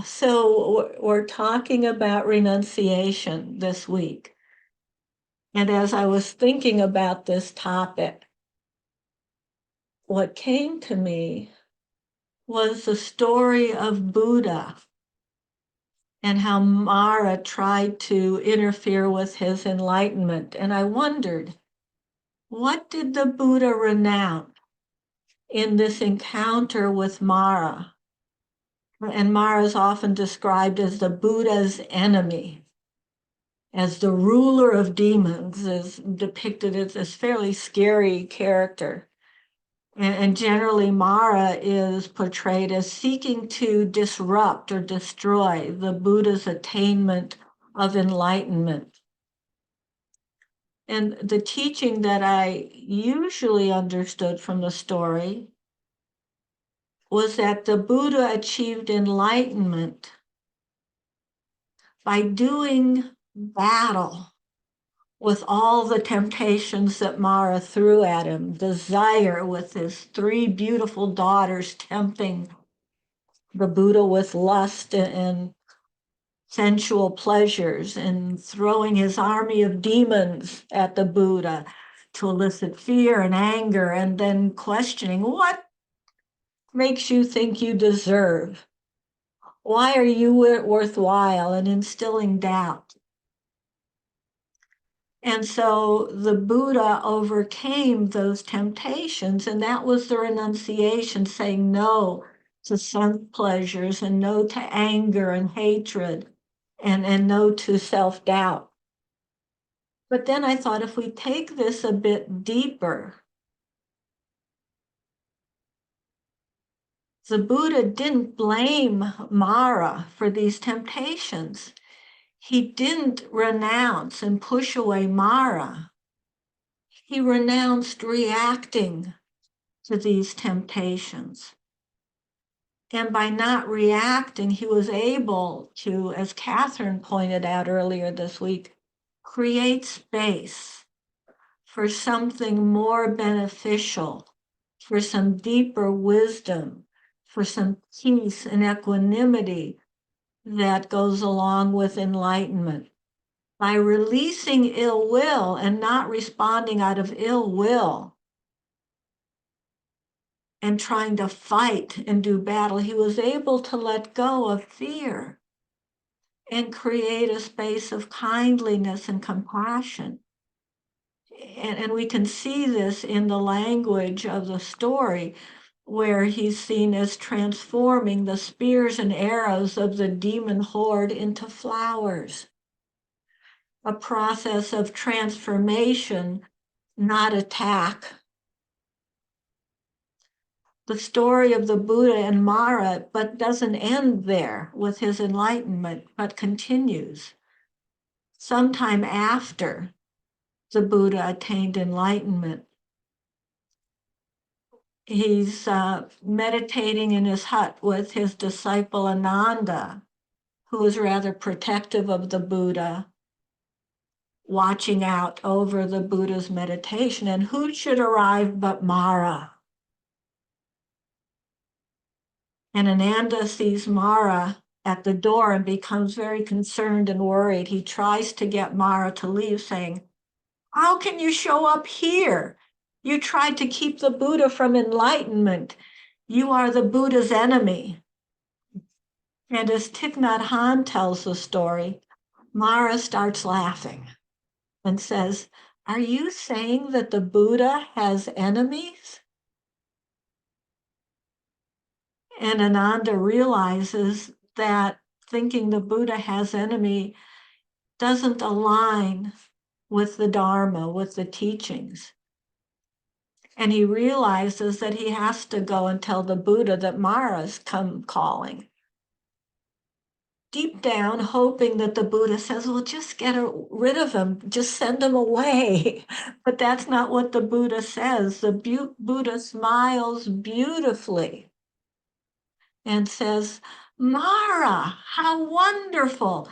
So we're talking about renunciation this week. And as I was thinking about this topic, what came to me was the story of Buddha and how Maara tried to interfere with his enlightenment. And I wondered, what did the Buddha renounce in this encounter with Maara? And Maara is often described as the Buddha's enemy, as the ruler of demons, is depicted as this fairly scary character. And generally, Maara is portrayed as seeking to disrupt or destroy the Buddha's attainment of enlightenment. And the teaching that I usually understood from the story was that the Buddha achieved enlightenment by doing battle with all the temptations that Maara threw at him, desire with his three beautiful daughters tempting the Buddha with lust and sensual pleasures, and throwing his army of demons at the Buddha to elicit fear and anger, and then questioning, what makes you think you deserve? Why are you worthwhile? And instilling doubt. And so the Buddha overcame those temptations, and that was the renunciation, saying no to sense pleasures and no to anger and hatred and no to self-doubt. But then I thought, if we take this a bit deeper, the Buddha didn't blame Mara for these temptations. He didn't renounce and push away Mara. He renounced reacting to these temptations. And by not reacting, he was able to, as Catherine pointed out earlier this week, create space for something more beneficial, for some deeper wisdom, for some peace and equanimity that goes along with enlightenment. By releasing ill will and not responding out of ill will and trying to fight and do battle, he was able to let go of fear and create a space of kindliness and compassion. And we can see this in the language of the story, where he's seen as transforming the spears and arrows of the demon horde into flowers. A process of transformation, not attack. The story of the Buddha and Mara, but doesn't end there with his enlightenment, but continues. Sometime after the Buddha attained enlightenment, he's meditating in his hut with his disciple Ananda, who was rather protective of the Buddha, watching out over the Buddha's meditation. And who should arrive but Mara? And Ananda sees Mara at the door and becomes very concerned and worried. He tries to get Mara to leave, saying, how can you show up here? You tried to keep the Buddha from enlightenment. You are the Buddha's enemy. And as Thich Nhat Hanh tells the story, Mara starts laughing and says, are you saying that the Buddha has enemies? And Ananda realizes that thinking the Buddha has enemy doesn't align with the Dharma, with the teachings. And he realizes that he has to go and tell the Buddha that Mara's come calling. Deep down, hoping that the Buddha says, well, just get rid of him, just send him away. But that's not what the Buddha says. The Buddha smiles beautifully and says, Mara, how wonderful.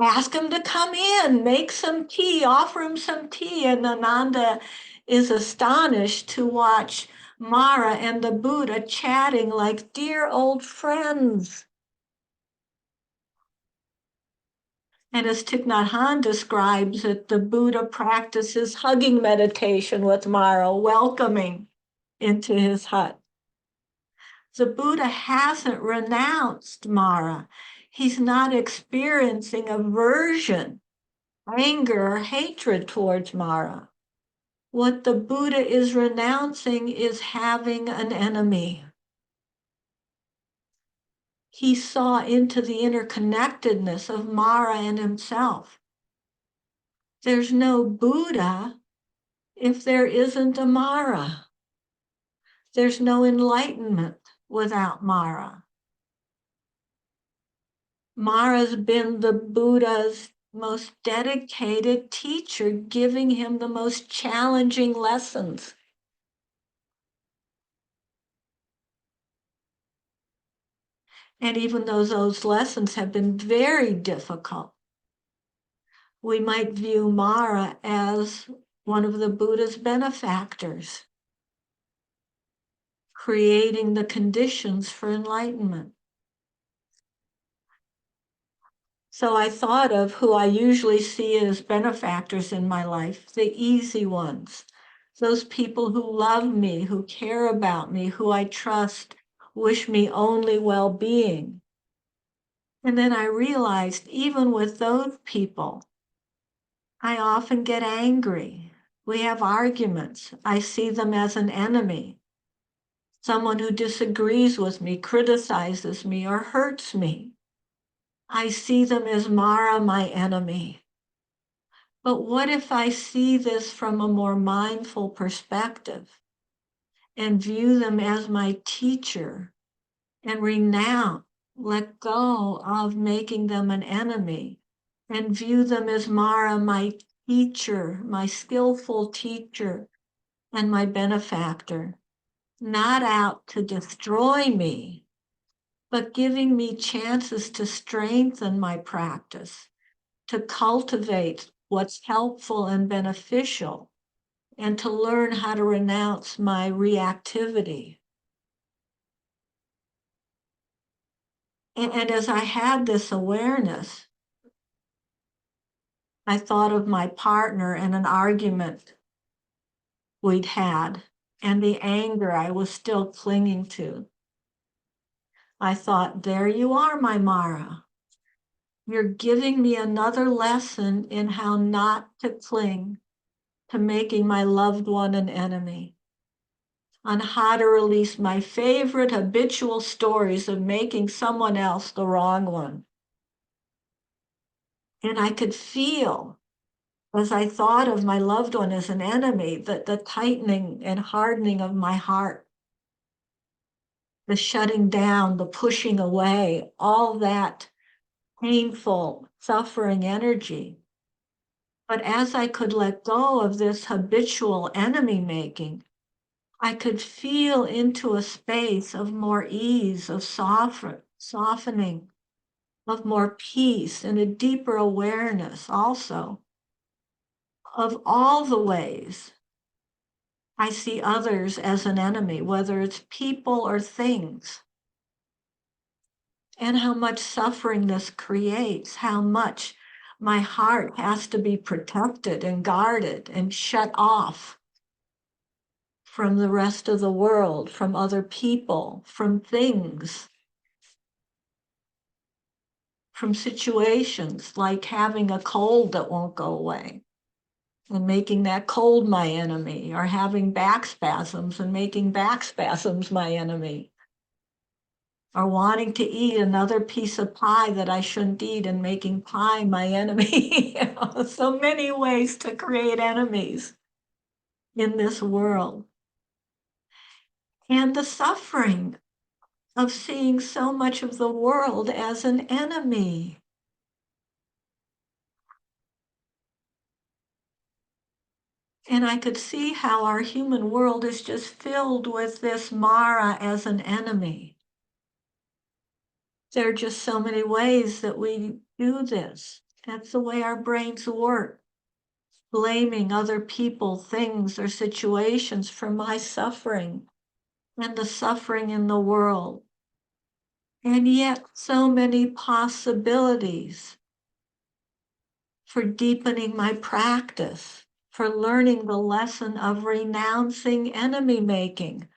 Ask him to come in, make some tea, offer him some tea. And Ananda is astonished to watch Maara and the Buddha chatting like dear old friends. And as Thich Nhat Hanh describes it, the Buddha practices hugging meditation with Maara, welcoming into his hut. The Buddha hasn't renounced Maara. He's not experiencing aversion, anger, or hatred towards Maara. What the Buddha is renouncing is having an enemy. He saw into the interconnectedness of Maara and himself. There's no Buddha if there isn't a Maara. There's no enlightenment without Maara. Mara's been the Buddha's most dedicated teacher, giving him the most challenging lessons. And even though those lessons have been very difficult, we might view Maara as one of the Buddha's benefactors, creating the conditions for enlightenment. So I thought of who I usually see as benefactors in my life, the easy ones, those people who love me, who care about me, who I trust, wish me only well-being. And then I realized even with those people, I often get angry. We have arguments. I see them as an enemy, someone who disagrees with me, criticizes me, or hurts me. I see them as Maara, my enemy. But what if I see this from a more mindful perspective and view them as my teacher and renounce, let go of making them an enemy and view them as Maara, my teacher, my skillful teacher and my benefactor, not out to destroy me, but giving me chances to strengthen my practice, to cultivate what's helpful and beneficial, and to learn how to renounce my reactivity. And as I had this awareness, I thought of my partner and an argument we'd had and the anger I was still clinging to. I thought, there you are, my Maara. You're giving me another lesson in how not to cling to making my loved one an enemy, on how to release my favorite habitual stories of making someone else the wrong one. And I could feel, as I thought of my loved one as an enemy, that the tightening and hardening of my heart, the shutting down, the pushing away, all that painful, suffering energy. But as I could let go of this habitual enemy making, I could feel into a space of more ease, of softening, of more peace, and a deeper awareness also of all the ways I see others as an enemy, whether it's people or things, and how much suffering this creates, how much my heart has to be protected and guarded and shut off from the rest of the world, from other people, from things, from situations like having a cold that won't go away and making that cold my enemy, or having back spasms and making back spasms my enemy, or wanting to eat another piece of pie that I shouldn't eat and making pie my enemy. So many ways to create enemies in this world. And the suffering of seeing so much of the world as an enemy. And I could see how our human world is just filled with this Maara as an enemy. There are just so many ways that we do this. That's the way our brains work. Blaming other people, things, or situations for my suffering. and the suffering in the world, and yet so many possibilities for deepening my practice, for learning the lesson of renouncing enemy making.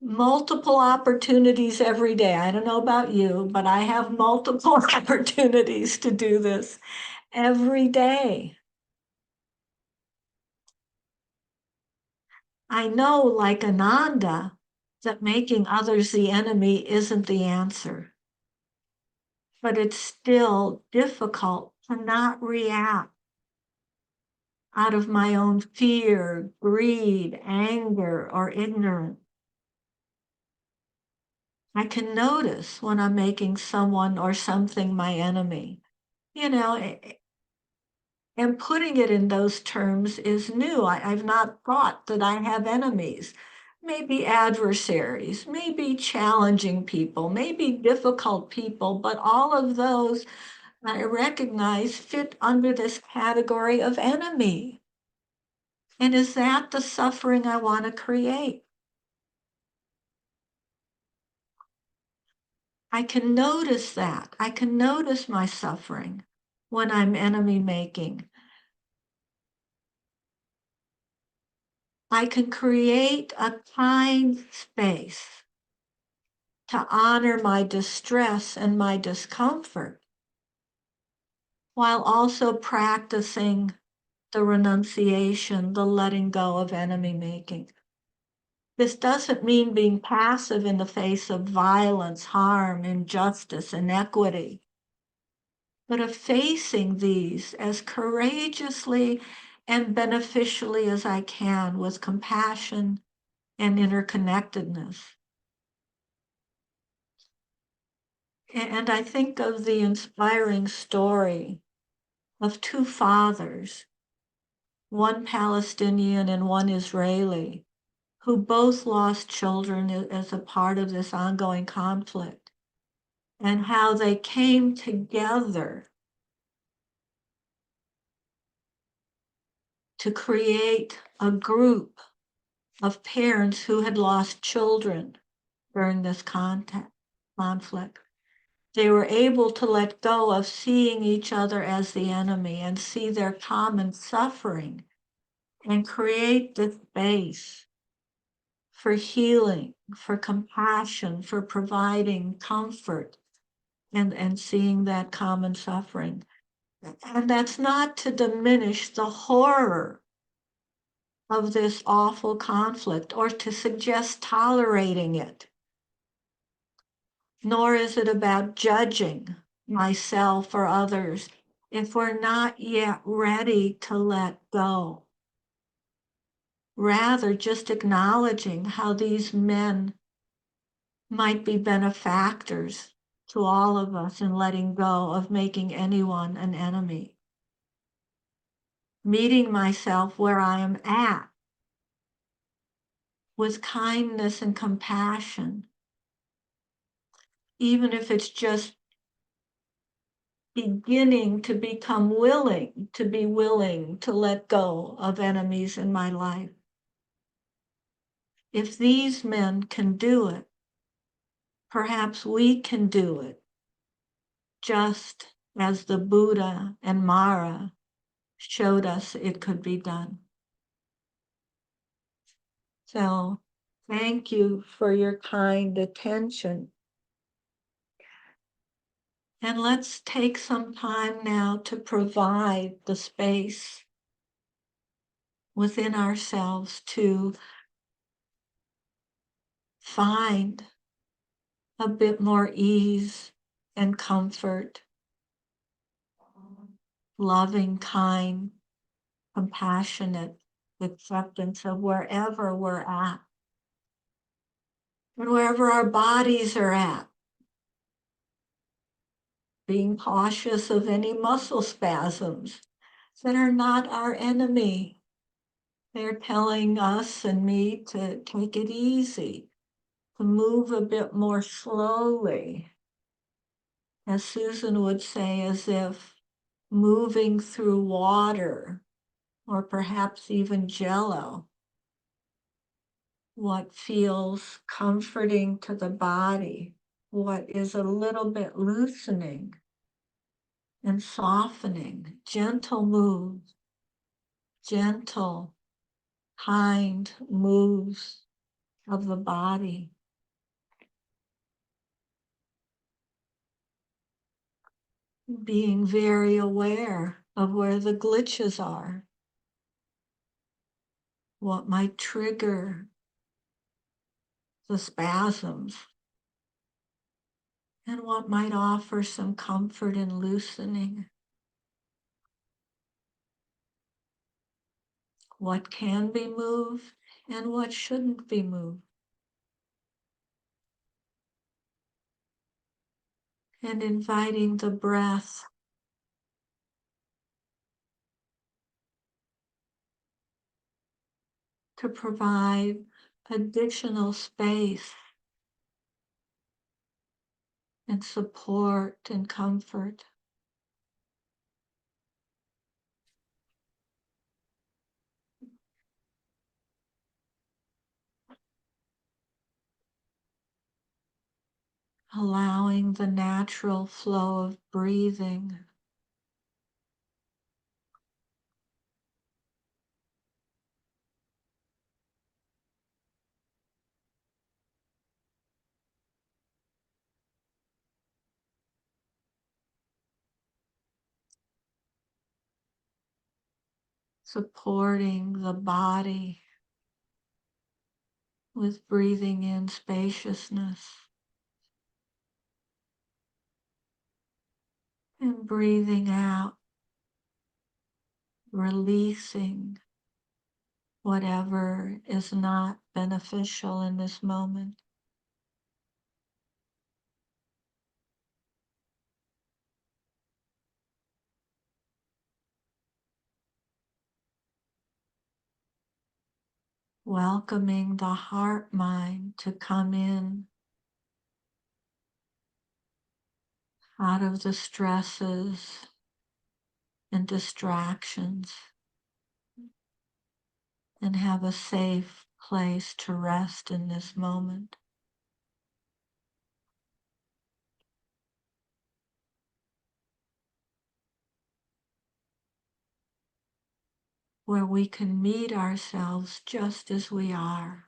Multiple opportunities every day. I don't know about you, but I have multiple opportunities to do this every day. I know, like Ananda, that making others the enemy isn't the answer, but it's still difficult to not react out of my own fear, greed, anger, or ignorance. I can notice when I'm making someone or something my enemy. You know, and putting it in those terms is new. I've not thought that I have enemies. Maybe adversaries, maybe challenging people, maybe difficult people, but all of those I recognize fit under this category of enemy. And is that the suffering I want to create? I can notice that. I can notice my suffering when I'm enemy making. I can create a kind space to honor my distress and my discomfort while also practicing the renunciation, the letting go of enemy making. This doesn't mean being passive in the face of violence, harm, injustice, inequity, but of facing these as courageously and beneficially as I can with compassion and interconnectedness. And I think of the inspiring story of two fathers, one Palestinian and one Israeli, who both lost children as a part of this ongoing conflict, and how they came together to create a group of parents who had lost children during this conflict. They were able to let go of seeing each other as the enemy and see their common suffering and create the space for healing, for compassion, for providing comfort and seeing that common suffering. And that's not to diminish the horror of this awful conflict or to suggest tolerating it, nor is it about judging myself or others if we're not yet ready to let go. Rather, just acknowledging how these men might be benefactors to all of us in letting go of making anyone an enemy. Meeting myself where I am at with kindness and compassion, even if it's just beginning to become willing to let go of enemies in my life. If these men can do it, perhaps we can do it, just as the Buddha and Maara showed us it could be done. So thank you for your kind attention. And let's take some time now to provide the space within ourselves to find a bit more ease and comfort, loving, kind, compassionate acceptance of wherever we're at and wherever our bodies are at. Being cautious of any muscle spasms that are not our enemy. They're telling us and me to take it easy, to move a bit more slowly. As Susan would say, as if moving through water or perhaps even jello. what feels comforting to the body, what is a little bit loosening and softening, gentle moves, gentle, kind moves of the body. Being very aware of where the glitches are, what might trigger the spasms, and what might offer some comfort and loosening. What can be moved and what shouldn't be moved. And inviting the breath to provide additional space and support and comfort. Allowing the natural flow of breathing supporting the body with breathing in spaciousness and breathing out, releasing whatever is not beneficial in this moment. Welcoming the heart mind to come in out of the stresses and distractions and have a safe place to rest in this moment. Where we can meet ourselves just as we are.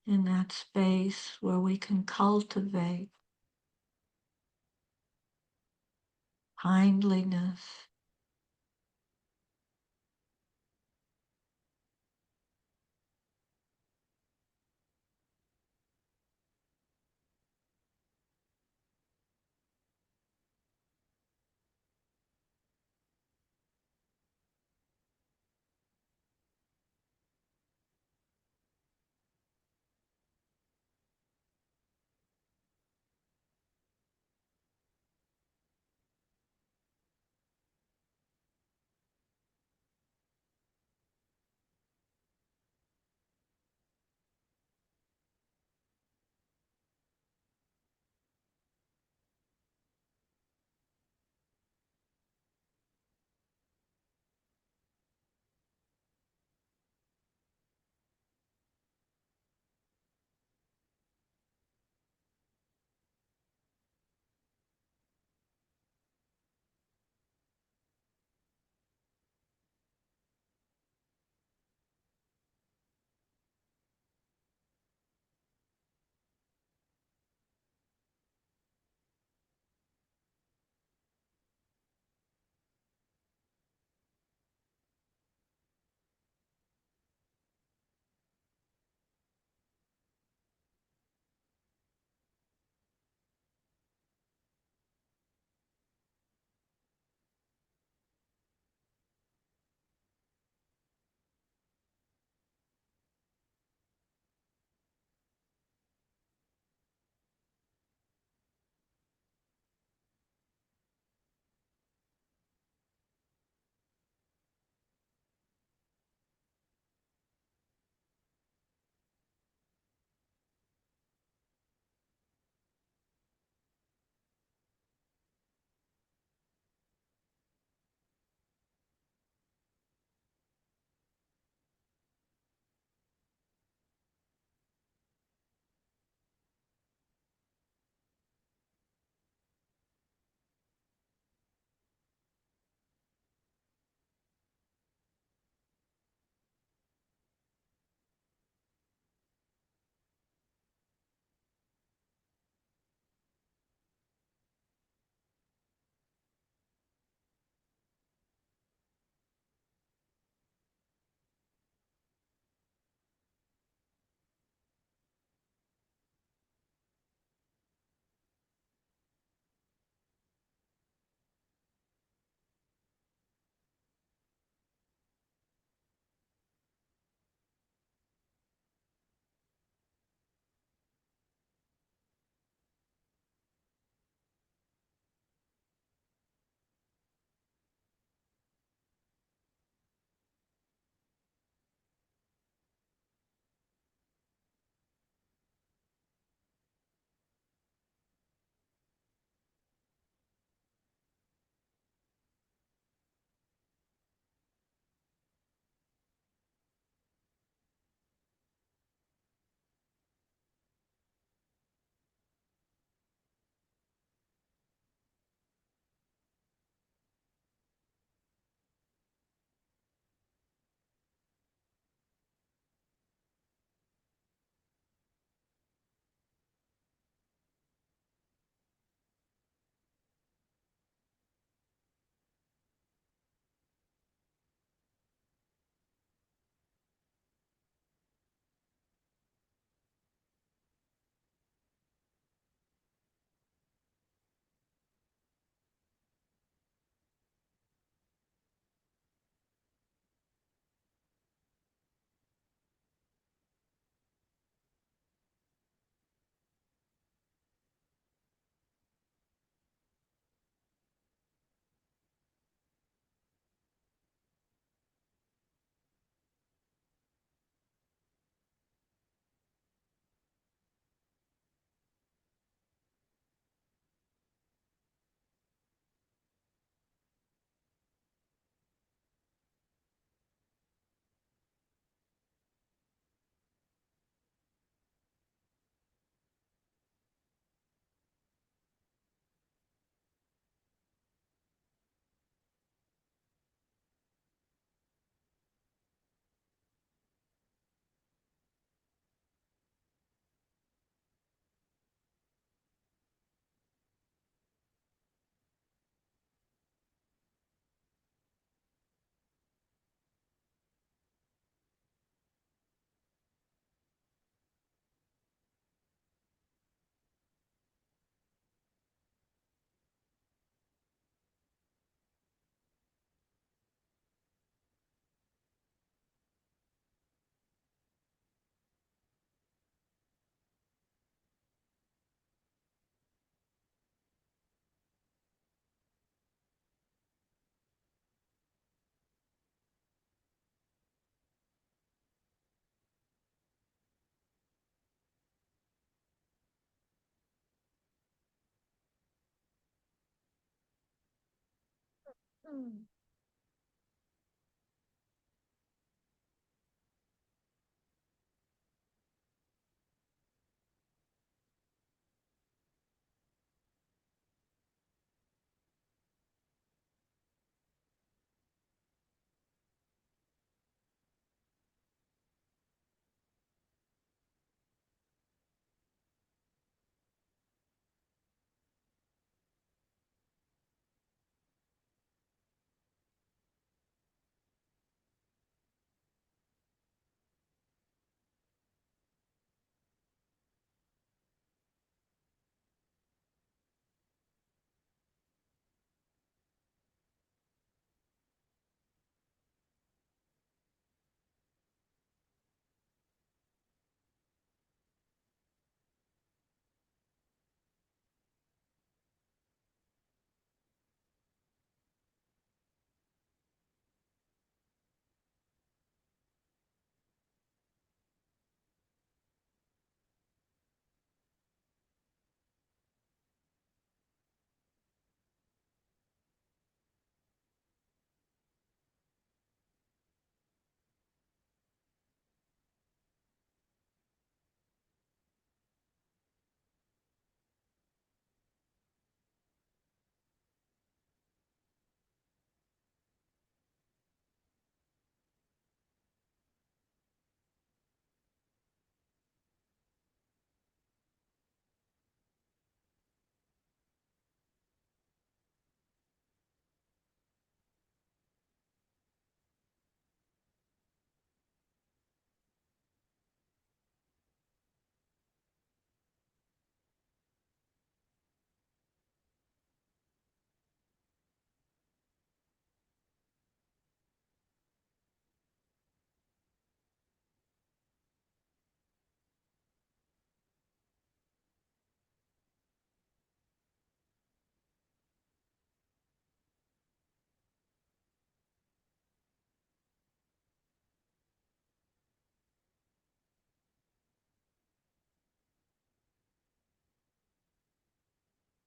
In that space where we can cultivate kindliness,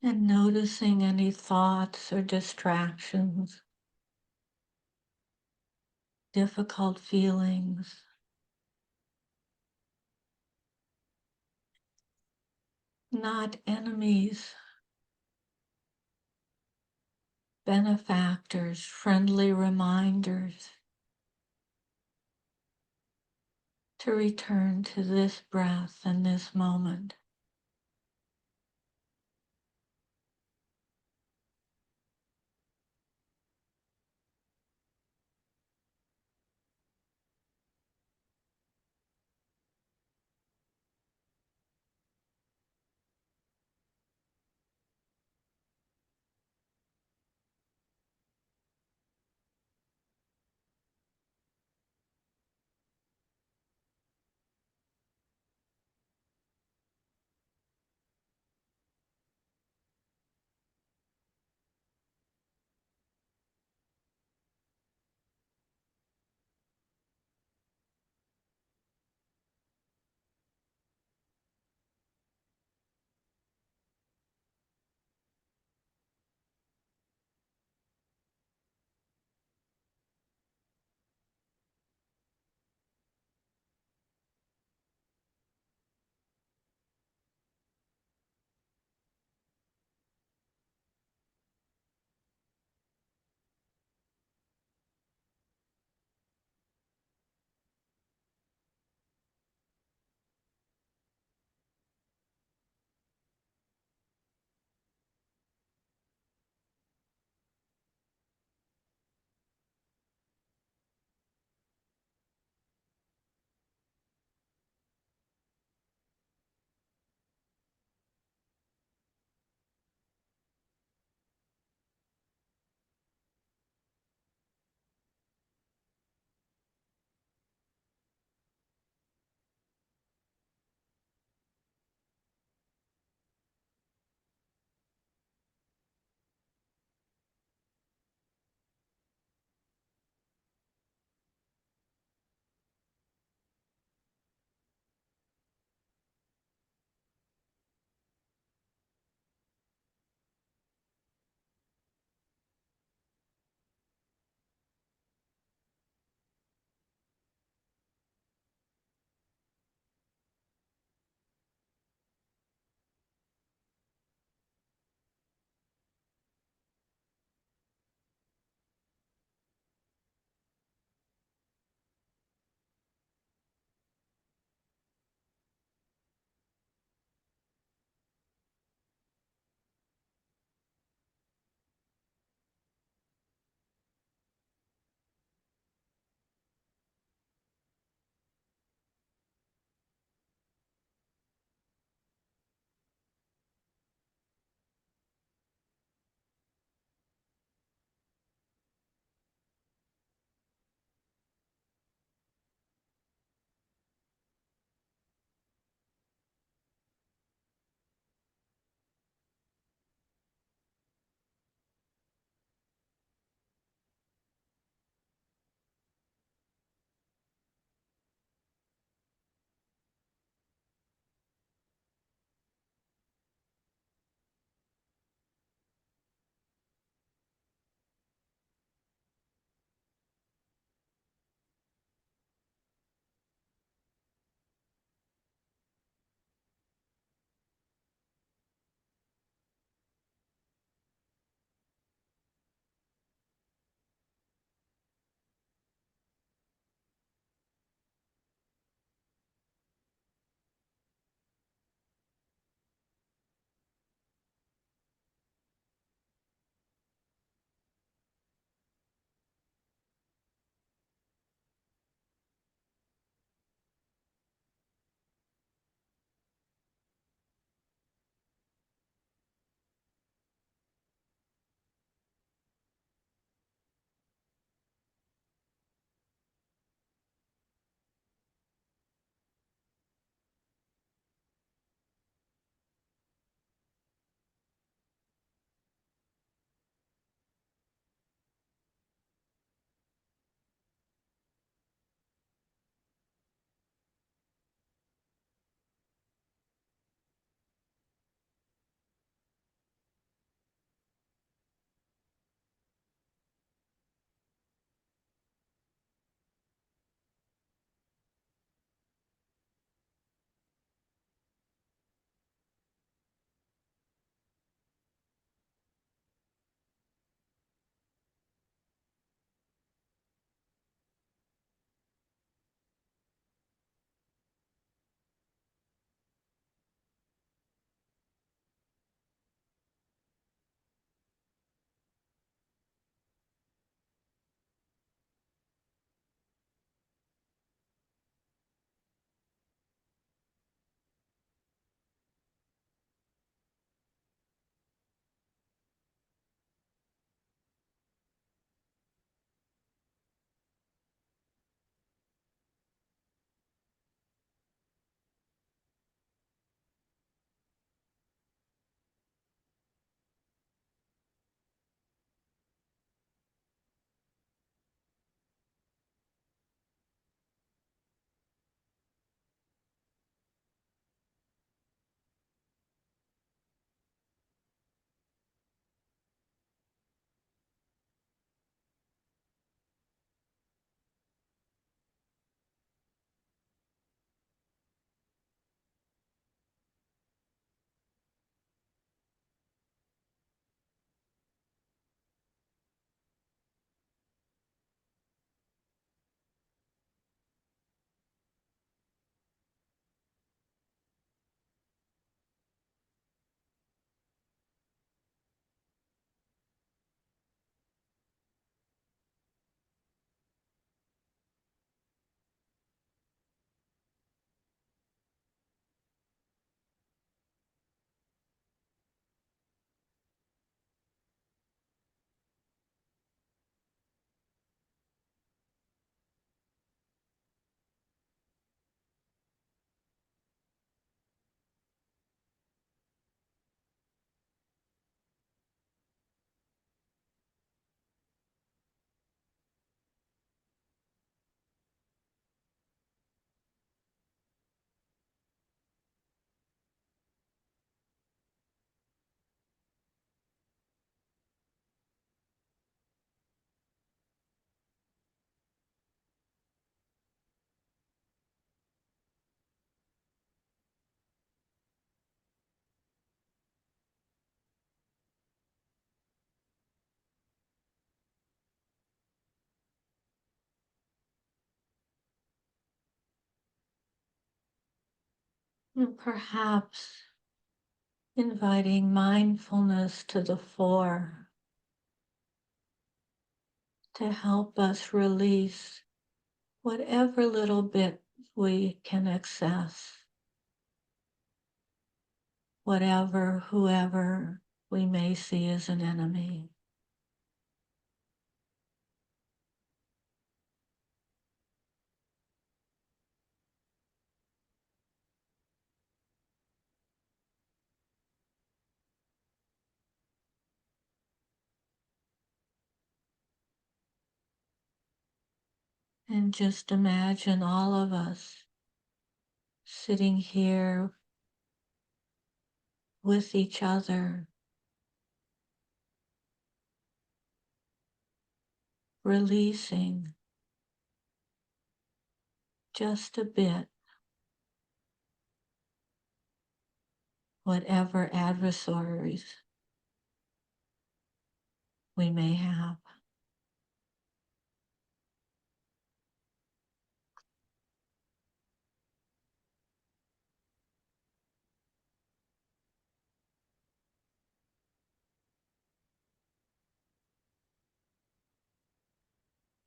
And noticing any thoughts or distractions, difficult feelings, not enemies, benefactors, friendly reminders to return to this breath and this moment. And perhaps inviting mindfulness to the fore to help us release whatever little bit we can access, whatever, whoever we may see as an enemy. And just imagine all of us sitting here with each other, releasing just a bit whatever adversaries we may have.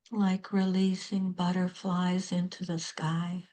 Like releasing butterflies into the sky.